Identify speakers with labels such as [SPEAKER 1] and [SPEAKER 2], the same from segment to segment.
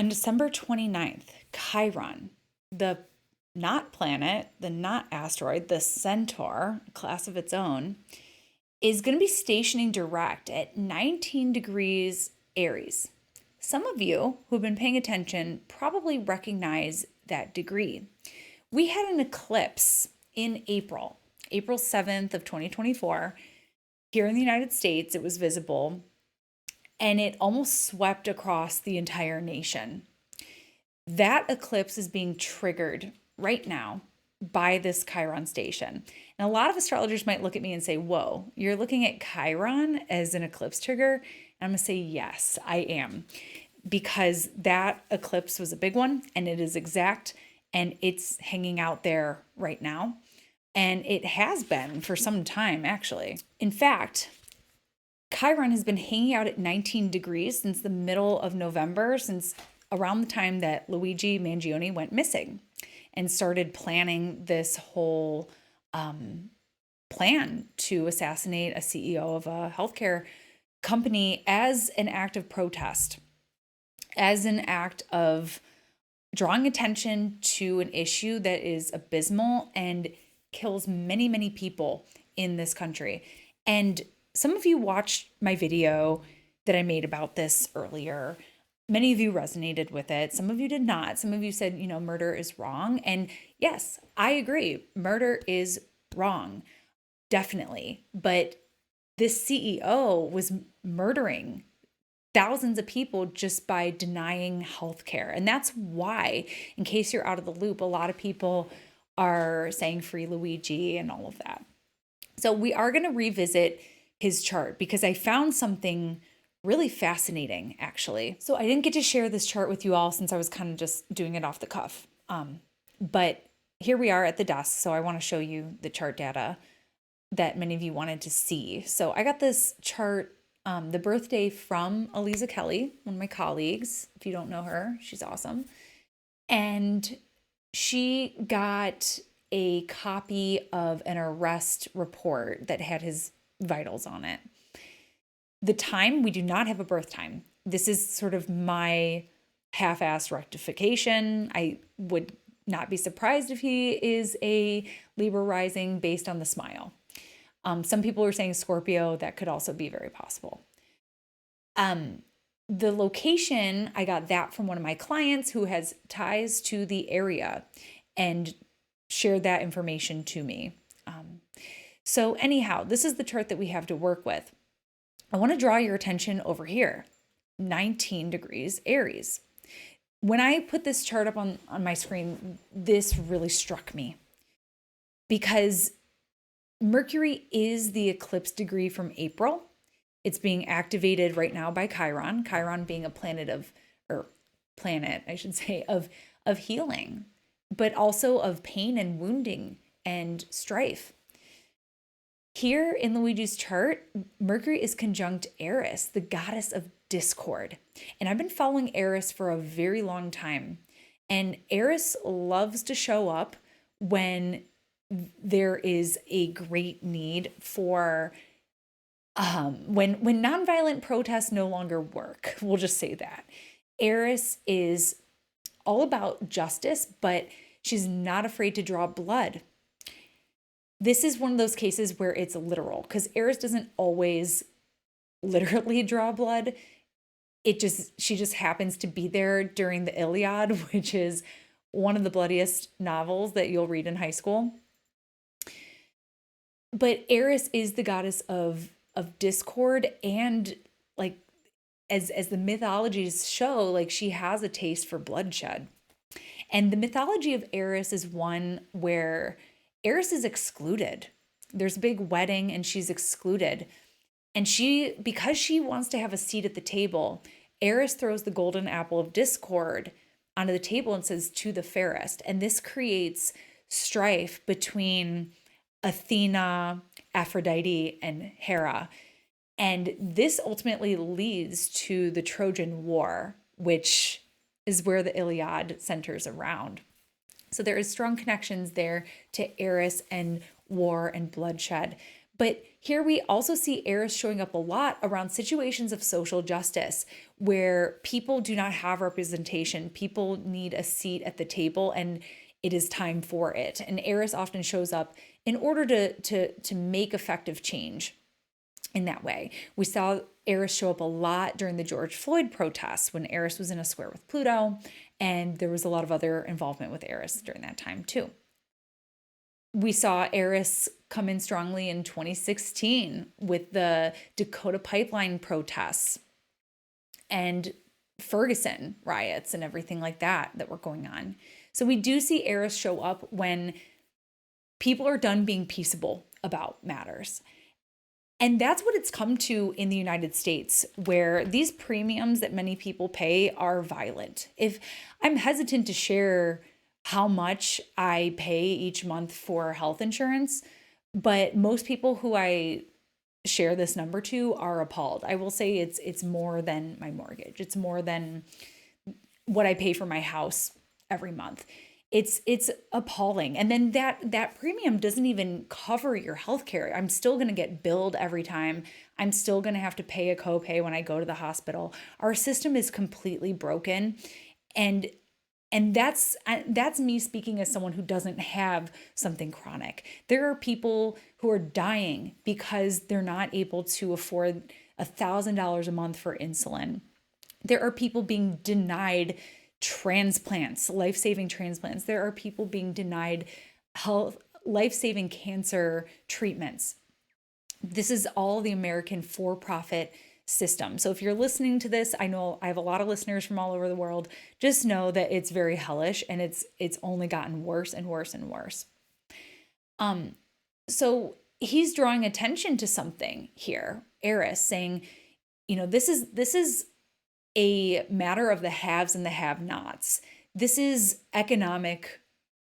[SPEAKER 1] On December 29th, Chiron, the not planet, the not asteroid, the Centaur, a class of its own, is going to be stationing direct at 19 degrees Aries. Some of you who've been paying attention probably recognize that degree. We had an eclipse in April 7th of 2024. Here in the United States, it was visible and it almost swept across the entire nation. That eclipse is being triggered right now by this Chiron station. And a lot of astrologers might look at me and say, whoa, you're looking at Chiron as an eclipse trigger? And I'm going to say, yes, I am. Because that eclipse was a big one and it is exact and it's hanging out there right now. And it has been for some time, actually. In fact, Chiron has been hanging out at 19 degrees since the middle of November, since around the time that Luigi Mangione went missing and started planning this whole plan to assassinate a CEO of a healthcare company as an act of protest, as an act of drawing attention to an issue that is abysmal and kills many, many people in this country. And some of you watched my video that I made about this earlier. Many of you resonated with it. Some of you did not. Some of you said, murder is wrong. And yes, I agree. Murder is wrong. Definitely. But this CEO was murdering thousands of people just by denying healthcare. And that's why, in case you're out of the loop, a lot of people are saying free Luigi and all of that. So we are going to revisit his chart because I found something really fascinating, actually. So I didn't get to share this chart with you all since I was kind of just doing it off the cuff. But here we are at the desk. So I want to show you the chart data that many of you wanted to see. So I got this chart, the birthday from Eliza Kelly, one of my colleagues. If you don't know her, she's awesome. And she got a copy of an arrest report that had his vitals on it. The time, we do not have a birth time. This is sort of my half-assed rectification. I would not be surprised if he is a Libra rising based on the smile. Some people are saying Scorpio. That could also be very possible. The location, I got that from one of my clients who has ties to the area and shared that information to me. So anyhow, this is the chart that we have to work with. I want to draw your attention over here, 19 degrees Aries. When I put this chart up on my screen, this really struck me because Mercury is the eclipse degree from April. It's being activated right now by Chiron, Chiron being a planet, of healing, but also of pain and wounding and strife. Here in Luigi's chart, Mercury is conjunct Eris, the goddess of discord. And I've been following Eris for a very long time. And Eris loves to show up when there is a great need for, when nonviolent protests no longer work. We'll just say that. Eris is all about justice, but she's not afraid to draw blood. This is one of those cases where it's literal because Eris doesn't always literally draw blood. She just happens to be there during the Iliad, which is one of the bloodiest novels that you'll read in high school. But Eris is the goddess of discord, and like as the mythologies show, like she has a taste for bloodshed. And the mythology of Eris is one where Eris is excluded. There's a big wedding and she's excluded. And because she wants to have a seat at the table, Eris throws the golden apple of discord onto the table and says, "To the fairest." And this creates strife between Athena, Aphrodite, and Hera. And this ultimately leads to the Trojan War, which is where the Iliad centers around. So there is strong connections there to Eris and war and bloodshed. But here we also see Eris showing up a lot around situations of social justice where people do not have representation. People need a seat at the table and it is time for it. And Eris often shows up in order to make effective change in that way. We saw Eris show up a lot during the George Floyd protests when Eris was in a square with Pluto, and there was a lot of other involvement with Eris during that time too. We saw Eris come in strongly in 2016 with the Dakota pipeline protests and Ferguson riots and everything like that were going on. So we do see Eris show up when people are done being peaceable about matters. And that's what it's come to in the United States, where these premiums that many people pay are violent. If I'm hesitant to share how much I pay each month for health insurance, but most people who I share this number to are appalled. I will say it's more than my mortgage. It's more than what I pay for my house every month. It's appalling. And then that premium doesn't even cover your healthcare. I'm still going to get billed every time. I'm still going to have to pay a copay when I go to the hospital. Our system is completely broken. And that's me speaking as someone who doesn't have something chronic. There are people who are dying because they're not able to afford $1,000 a month for insulin. There are people being denied transplants, life-saving transplants. There are people being denied life-saving cancer treatments. This is all the American for-profit system. So if you're listening to this, I know I have a lot of listeners from all over the world. Just know that it's very hellish and it's only gotten worse and worse and worse. So he's drawing attention to something here, Eris, saying, this is a matter of the haves and the have-nots. This is economic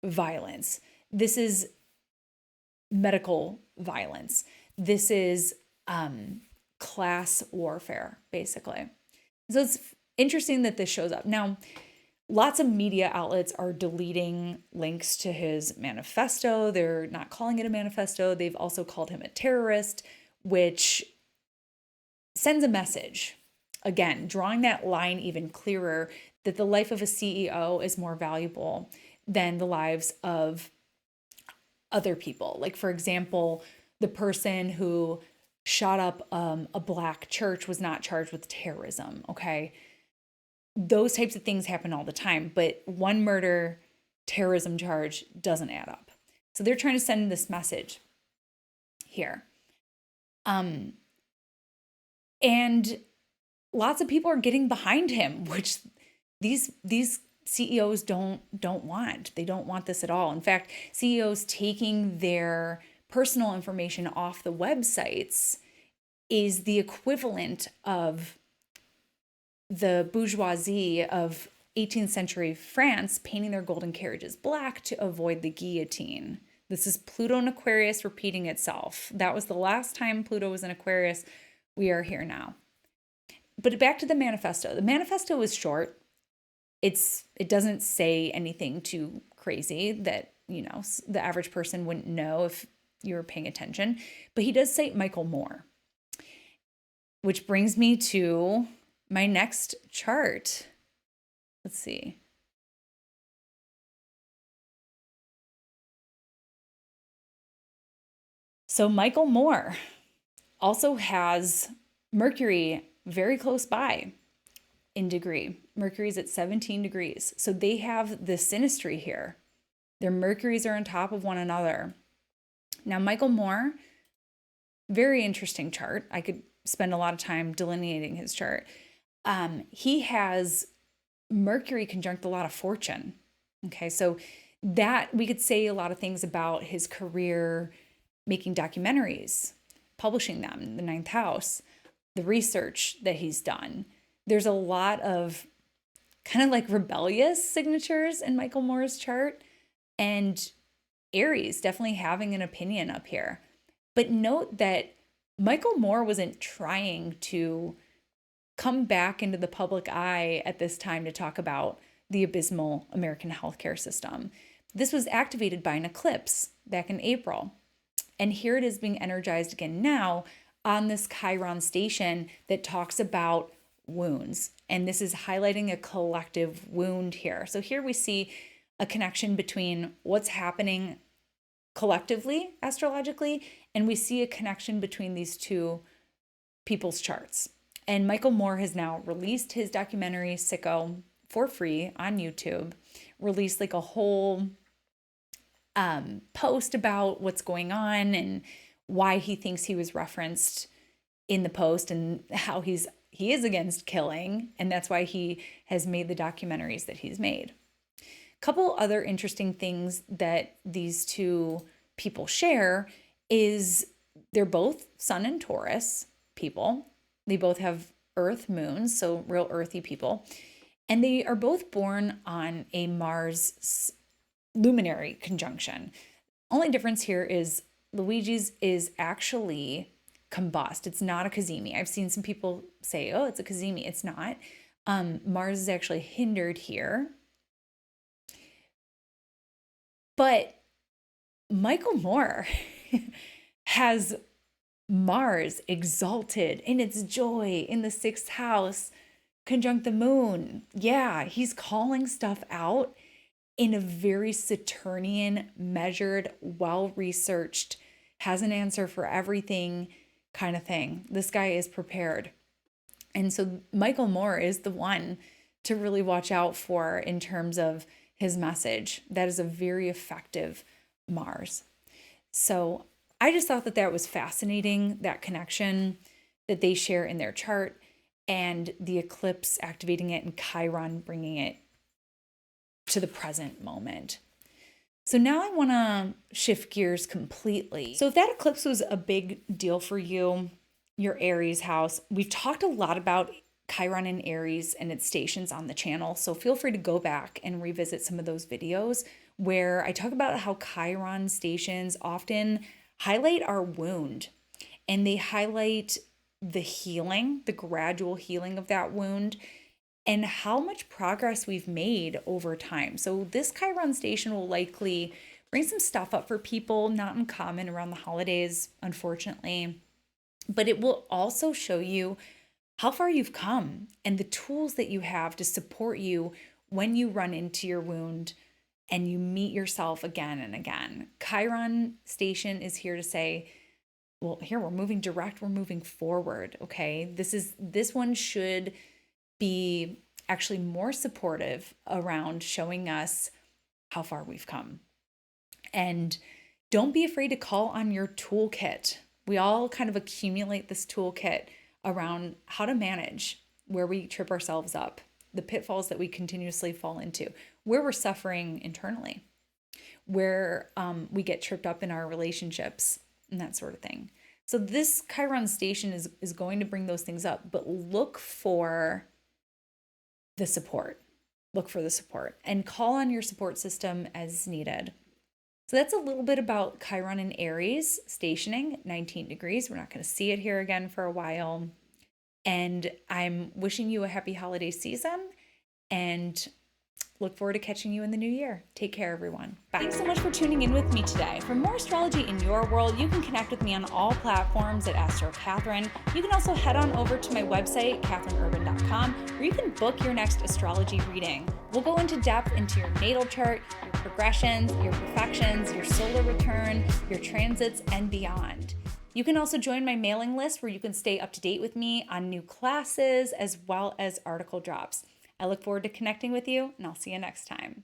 [SPEAKER 1] violence. This is medical violence. This is class warfare, basically. So it's interesting that this shows up. Now, lots of media outlets are deleting links to his manifesto. They're not calling it a manifesto. They've also called him a terrorist, which sends a message. Again, drawing that line even clearer that the life of a CEO is more valuable than the lives of other people. Like, for example, the person who shot up a black church was not charged with terrorism, okay? Those types of things happen all the time, but one murder terrorism charge doesn't add up. So they're trying to send this message here. And lots of people are getting behind him, which these CEOs don't want. They don't want this at all. In fact, CEOs taking their personal information off the websites is the equivalent of the bourgeoisie of 18th century France painting their golden carriages black to avoid the guillotine. This is Pluto in Aquarius repeating itself. That was the last time Pluto was in Aquarius. We are here now. But back to the manifesto. The manifesto is short. It doesn't say anything too crazy that, the average person wouldn't know if you were paying attention. But he does cite Michael Moore, which brings me to my next chart. Let's see. So Michael Moore also has Mercury very close by in degree. Mercury's at 17 degrees. So they have the synastry here. Their Mercuries are on top of one another. Now, Michael Moore, very interesting chart. I could spend a lot of time delineating his chart. He has Mercury conjunct a lot of fortune. Okay, so that we could say a lot of things about his career, making documentaries, publishing them in the ninth house, the research that he's done. There's a lot of kind of like rebellious signatures in Michael Moore's chart, and Aries definitely having an opinion up here. But note that Michael Moore wasn't trying to come back into the public eye at this time to talk about the abysmal American healthcare system. This was activated by an eclipse back in April. And here it is being energized again now on this Chiron station that talks about wounds. And this is highlighting a collective wound here. So here we see a connection between what's happening collectively, astrologically, and we see a connection between these two people's charts. And Michael Moore has now released his documentary, Sicko, for free on YouTube, released like a whole post about what's going on and why he thinks he was referenced in the post and how he is against killing, and that's why he has made the documentaries that he's made. A couple other interesting things that these two people share is they're both Sun and Taurus people. They both have Earth moons, so real earthy people. And they are both born on a Mars luminary conjunction. Only difference here is Luigi's is actually combust. It's not a cazimi. I've seen some people say, oh, it's a cazimi. It's not. Mars is actually hindered here. But Michael Moore has Mars exalted in its joy in the 6th house, conjunct the moon. Yeah, he's calling stuff out in a very Saturnian, measured, well-researched, has an answer for everything kind of thing. This guy is prepared. And so Michael Moore is the one to really watch out for in terms of his message. That is a very effective Mars. So I just thought that that was fascinating, that connection that they share in their chart and the eclipse activating it and Chiron bringing it to the present moment. So now I want to shift gears completely. So if that eclipse was a big deal for you, your Aries house, we've talked a lot about Chiron and Aries and its stations on the channel. So feel free to go back and revisit some of those videos where I talk about how Chiron stations often highlight our wound, and they highlight the healing, the gradual healing of that wound, and how much progress we've made over time. So this Chiron station will likely bring some stuff up for people, not uncommon around the holidays, unfortunately, but it will also show you how far you've come and the tools that you have to support you when you run into your wound and you meet yourself again and again. Chiron station is here to say, well, here we're moving direct, we're moving forward, okay? This one should be actually more supportive around showing us how far we've come. And don't be afraid to call on your toolkit. We all kind of accumulate this toolkit around how to manage where we trip ourselves up, the pitfalls that we continuously fall into, where we're suffering internally, where we get tripped up in our relationships and that sort of thing. So this Chiron station is going to bring those things up, but look for the support. Look for the support and call on your support system as needed. So that's a little bit about Chiron and Aries stationing 19 degrees. We're not going to see it here again for a while. And I'm wishing you a happy holiday season and look forward to catching you in the new year. Take care, everyone. Bye. Thanks so much for tuning in with me today. For more astrology in your world, you can connect with me on all platforms at Astro Catherine. You can also head on over to my website, catherineurban.com, where you can book your next astrology reading. We'll go into depth into your natal chart, your progressions, your perfections, your solar return, your transits, and beyond. You can also join my mailing list where you can stay up to date with me on new classes as well as article drops. I look forward to connecting with you, and I'll see you next time.